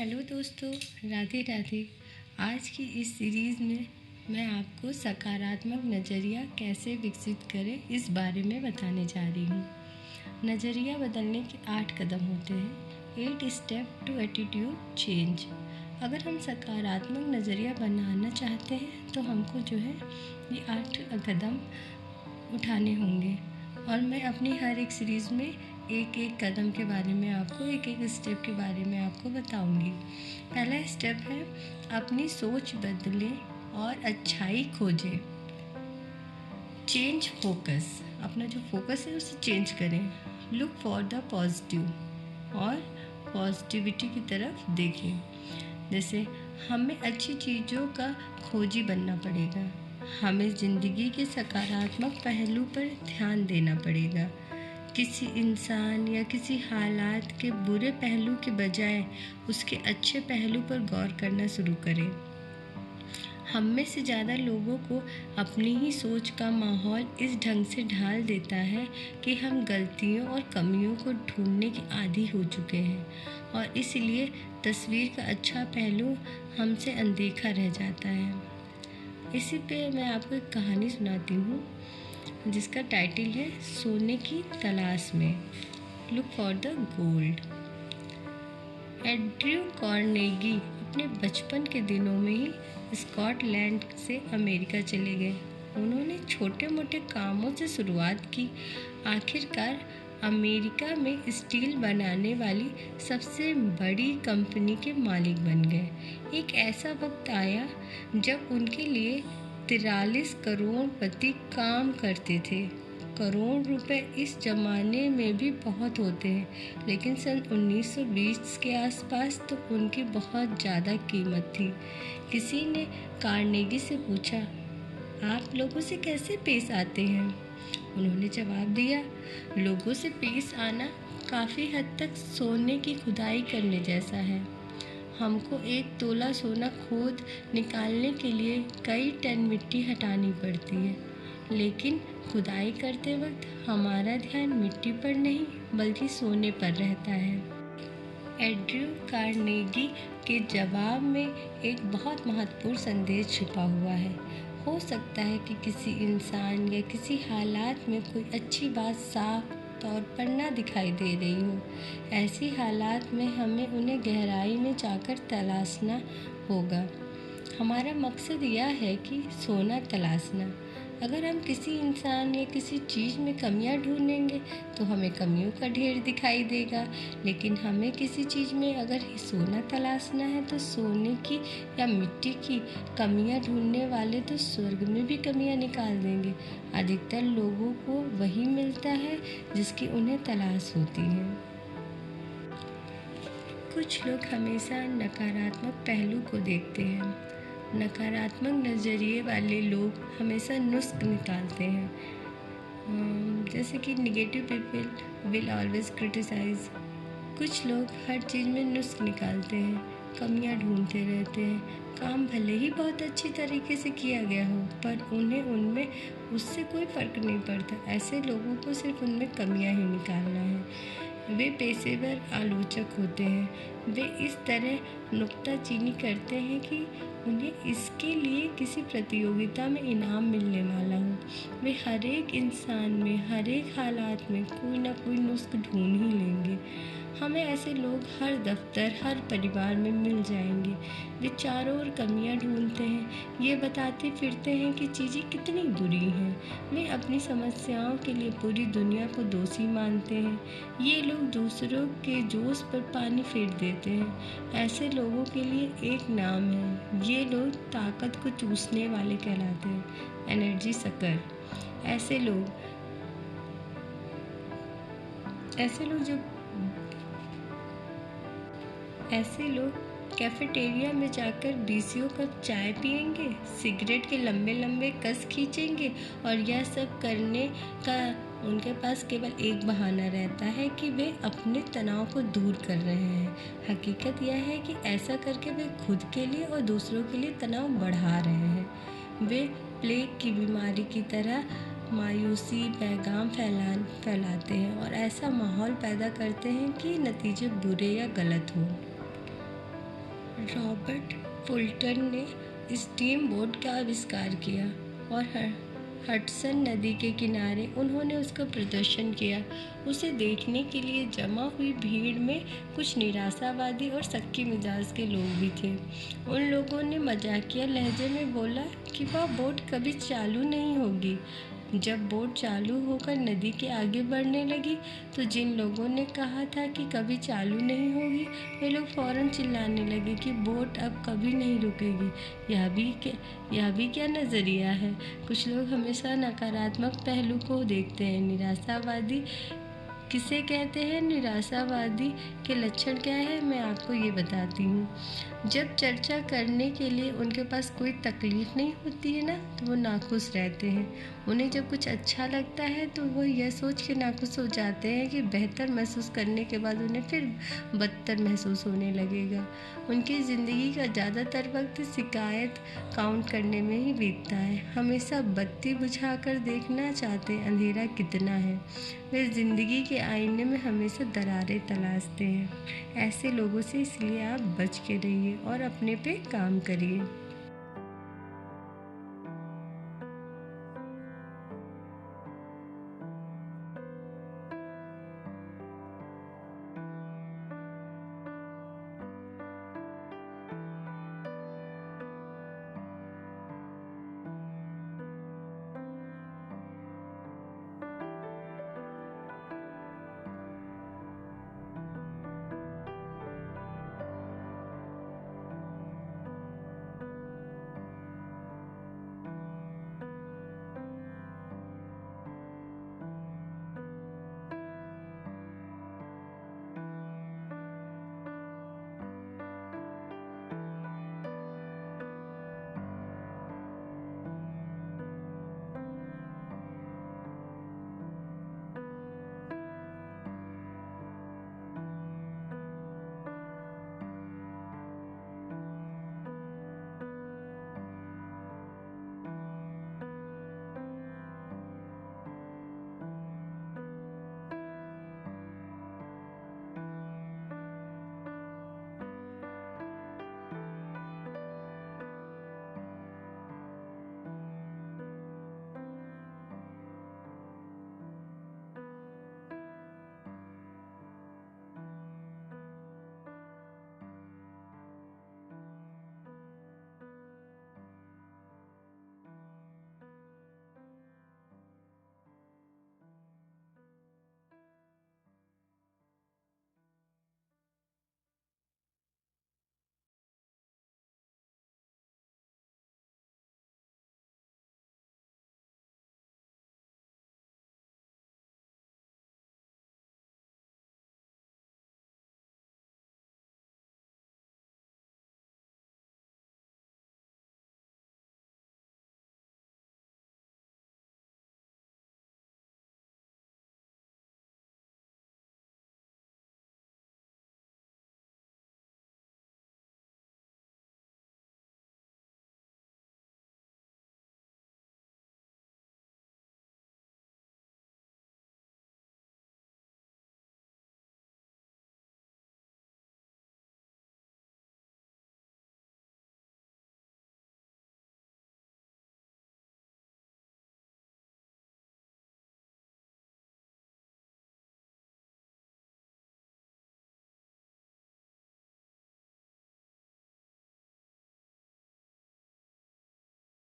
Hello दोस्तों, राधे राधे। आज की इस सीरीज़ में मैं आपको सकारात्मक नज़रिया कैसे विकसित करें इस बारे में बताने जा रही हूँ। नज़रिया बदलने के 8 कदम होते हैं। 8 स्टेप टू एटीट्यूड चेंज। अगर हम सकारात्मक नज़रिया बनाना चाहते हैं तो हमको जो है ये 8 कदम उठाने होंगे और मैं अपनी हर एक सीरीज़ में एक एक कदम के बारे में आपको एक स्टेप के बारे में आपको बताऊंगी। पहला स्टेप है अपनी सोच बदलें और अच्छाई खोजें। Change focus. अपना जो फोकस है उसे चेंज करें। लुक फॉर द पॉजिटिव और पॉजिटिविटी की तरफ देखें। जैसे हमें अच्छी चीज़ों का खोजी बनना पड़ेगा। हमें ज़िंदगी के सकारात्मक पहलू पर ध्यान देना पड़ेगा। किसी इंसान या किसी हालात के बुरे पहलू के बजाय उसके अच्छे पहलू पर गौर करना शुरू करें। हम में से ज़्यादा लोगों को अपनी ही सोच का माहौल इस ढंग से ढाल देता है कि हम गलतियों और कमियों को ढूंढने के आदी हो चुके हैं और इसलिए तस्वीर का अच्छा पहलू हमसे अनदेखा रह जाता है। इसी पे मैं आपको एक कहानी सुनाती हूँ जिसका टाइटल है सोने की तलाश में। Look for the gold. Andrew Carnegie अपने बचपन के दिनों में ही स्कॉटलैंड से अमेरिका चले गए। उन्होंने छोटे मोटे कामों से शुरुआत की। आखिरकार अमेरिका में स्टील बनाने वाली सबसे बड़ी कंपनी के मालिक बन गए। एक ऐसा वक्त आया जब उनके लिए 43 करोड़पति काम करते थे। करोड़ रुपए इस ज़माने में भी बहुत होते हैं, लेकिन सन 1920 के आसपास तो उनकी बहुत ज़्यादा कीमत थी। किसी ने कार्नेगी से पूछा, आप लोगों से कैसे पेश आते हैं? उन्होंने जवाब दिया, लोगों से पेश आना काफ़ी हद तक सोने की खुदाई करने जैसा है। हमको 1 तोला सोना खोद निकालने के लिए कई टन मिट्टी हटानी पड़ती है, लेकिन खुदाई करते वक्त हमारा ध्यान मिट्टी पर नहीं बल्कि सोने पर रहता है। एंड्रयू कार्नेगी के जवाब में एक बहुत महत्वपूर्ण संदेश छुपा हुआ है। हो सकता है कि किसी इंसान या किसी हालात में कोई अच्छी बात साफ तौर पर ना दिखाई दे रही हो। ऐसी हालात में हमें उन्हें गहराई में जाकर तलाशना होगा। हमारा मकसद यह है कि सोना तलाशना। अगर हम किसी इंसान या किसी चीज़ में कमियां ढूंढेंगे तो हमें कमियों का ढेर दिखाई देगा, लेकिन हमें किसी चीज़ में अगर सोना तलाशना है तो सोने की या मिट्टी की कमियां ढूंढने वाले तो स्वर्ग में भी कमियां निकाल देंगे। अधिकतर लोगों को वही मिलता है जिसकी उन्हें तलाश होती है। कुछ लोग हमेशा नकारात्मक पहलू को देखते हैं। नकारात्मक नज़रिए वाले लोग हमेशा नुस्ख निकालते हैं। जैसे कि negative people will always criticise. कुछ लोग हर चीज़ में नुस्ख निकालते हैं, कमियां ढूंढते रहते हैं। काम भले ही बहुत अच्छी तरीके से किया गया हो, पर उन्हें उनमें उससे कोई फ़र्क नहीं पड़ता। ऐसे लोगों को सिर्फ उनमें कमियां ही निकालना है। वे पेशेवर आलोचक होते हैं। वे इस तरह नुक्ताचीनी करते हैं कि उन्हें इसके लिए किसी प्रतियोगिता में इनाम मिलने वाला हो। वे हर एक इंसान में हर एक हालात में कोई ना कोई नुस्ख ढूंढ ही लेंगे। हमें ऐसे लोग हर दफ्तर हर परिवार में मिल जाएंगे। वे चारों ओर कमियां ढूंढते हैं, ये बताते फिरते हैं कि चीज़ें कितनी बुरी हैं। वे अपनी समस्याओं के लिए पूरी दुनिया को दोषी मानते हैं। ये लोग दूसरों के जोश पर पानी फेर देते हैं। ऐसे लोगों के लिए एक नाम है, ये लोग ताकत को चूसने वाले कहलाते हैं, एनर्जी सकर। ऐसे लोग कैफेटेरिया में जाकर 20 कप चाय पिएंगे, सिगरेट के लंबे लंबे कस खींचेंगे और यह सब करने का उनके पास केवल एक बहाना रहता है कि वे अपने तनाव को दूर कर रहे हैं। हकीकत यह है कि ऐसा करके वे खुद के लिए और दूसरों के लिए तनाव बढ़ा रहे हैं। वे प्लेग की बीमारी की तरह मायूसी पैगाम फैलाते हैं और ऐसा माहौल पैदा करते हैं कि नतीजे बुरे या गलत हों। रॉबर्ट फुल्टन ने स्टीम बोट का आविष्कार किया और हडसन नदी के किनारे उन्होंने उसका प्रदर्शन किया। उसे देखने के लिए जमा हुई भीड़ में कुछ निराशावादी और सख्ती मिजाज के लोग भी थे। उन लोगों ने मजाकिया लहजे में बोला कि वह बोट कभी चालू नहीं होगी। जब बोट चालू होकर नदी के आगे बढ़ने लगी तो जिन लोगों ने कहा था कि कभी चालू नहीं होगी, वे लोग फौरन चिल्लाने लगे कि बोट अब कभी नहीं रुकेगी। यह भी क्या नज़रिया है। कुछ लोग हमेशा नकारात्मक पहलू को देखते हैं। निराशावादी किसे कहते हैं? निराशावादी के लक्षण क्या है, मैं आपको ये बताती हूँ। जब चर्चा करने के लिए उनके पास कोई तकलीफ नहीं होती है ना, तो वो नाखुश रहते हैं। उन्हें जब कुछ अच्छा लगता है तो वो यह सोच के नाखुश हो जाते हैं कि बेहतर महसूस करने के बाद उन्हें फिर बदतर महसूस होने लगेगा। उनकी ज़िंदगी का ज़्यादातर वक्त शिकायत काउंट करने में ही बीतता है। हमेशा बत्ती बुझाकर देखना चाहते हैं अंधेरा कितना है। वे ज़िंदगी के आईने में हमेशा दरारें तलाशते हैं। ऐसे लोगों से इसलिए आप बच के रहिए और अपने पे काम करिए।